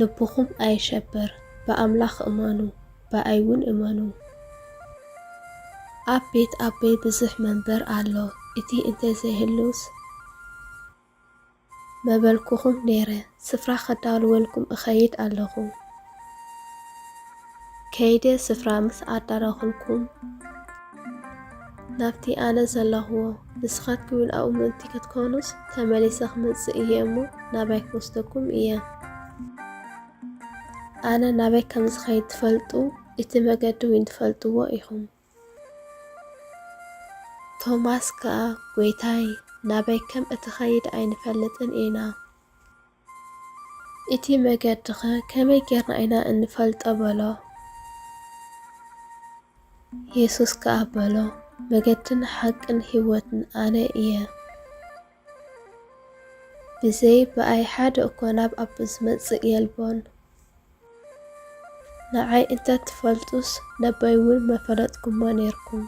ልብኹም ኣይሸበር ብኣምላኽ እመኑ ብኣይውን እመኑ ኣብ ቤት ኣበይ ብዙሕ መንበር ኣሎ እቲ እንተዘይህልውስ መበልኩኹም ነይረ ስፍራ ከዳልወልኩም እኸይድ ኣለኹ ከይደ ስፍራ ምስ ኣዳረኽልኩም ናብቲ ኣነ ዘለኽዎ ንስኻትኩም ኣብኡ ምእንቲ ክትኮኑስ ተመሊሰ ክመጽእ እየ እሞ ናባይ ክወስደኩም እየ ኣነ ናባይ ከም ዝኸይድ ትፈልጡ እቲ መገዲ እውን ትፈልጥዎ ኢኹም ቶማስ ከኣ ጎይታይ ናባይ ከም እትኸይድ ኣይንፈልጥን ኢና እቲ መገድኸ ከመይ ጌርና ኢና እንፈልጦ በሎ ኢየሱስ ከኣ በሎ መገድን ሓቅን ህይወትን ኣነ እየ ብዘይ ብኣይ ሓደ እኮ ናብ ኣቦ ዝመጽእ የልቦን ንዓይ እንተትፈልጡስ ነባይ እውን መፈለጥኩሞ ነይርኩም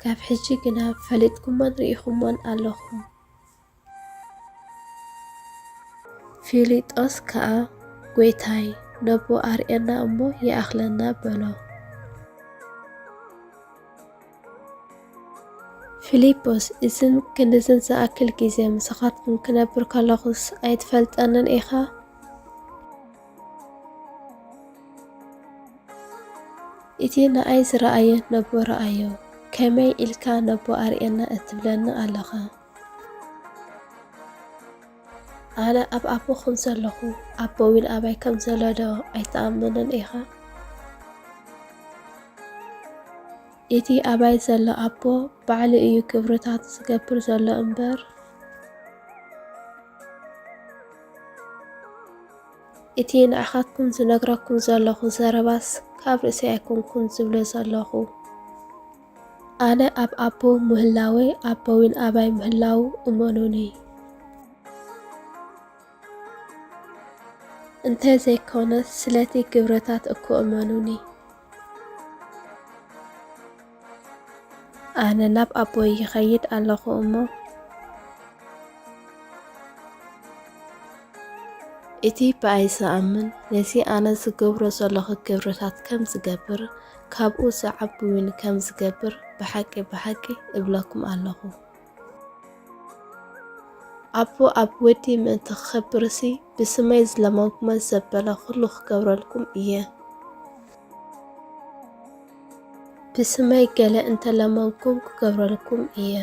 ካብ ሕጂ ግና ፈሊጥኩሞን ርኢኹሞን ኣለኹም ፊልጶስ ከኣ ጎይታይ ነቦ ኣርኤና እሞ ይኣኽለና በሎ ፊልጶስ እዝን ክንድዝን ዝኣክል ጊዜ ምስኻትኩም ክነብር ከለኹስ ኣይትፈልጠንን ኢኻ እቲ ንኣይ ዝረኣየ ነቦ ረኣዮ ከመይ ኢልካ ነቦ ኣርኤና እትብለኒ ኣለኻ ኣነ ኣብ ኣቦ ከም ዘለኹ ኣቦ እውን ኣባይ ከም ዘሎ ዶ ኣይተኣምንን ኢኻ እቲ ኣባይ ዘሎ ኣቦ ባዕሉ እዩ ክብርታት ዝገብር ዘሎ እምበር እቲ ንኣኻትኩም ዝነግረኩም ዘለኹ ዘረባስ ካብ ርእሰይ ኣይኮንኩን ዝብሎ ዘለኹ ኣነ ኣብ ኣቦ ምህላወይ ኣቦ እውን ኣባይ ምህላው እመኑኒ እንተዘይኮነስ ስለቲ ግብረታት እኮ እመኑኒ ኣነ ናብ ኣቦይ ይኸይድ ኣለኹ እሞ እቲ ብኣይ ዝኣምን ነዚ ኣነ ዝገብሮ ዘለኹ ግብረታት ከም ዝገብር ካብኡ ዝዓቢ እውን ከም ዝገብር ብሓቂ እብለኩም ኣለኹ ኣቦ ኣብ ወዲ ምእንቲ ክኸብርሲ ብስመይ ዝለመንኩሞ ዘበለ ኩሉ ክገብረልኩም እየ ብስመይ ገለ እንተለመንኩም ክገብረልኩም እየ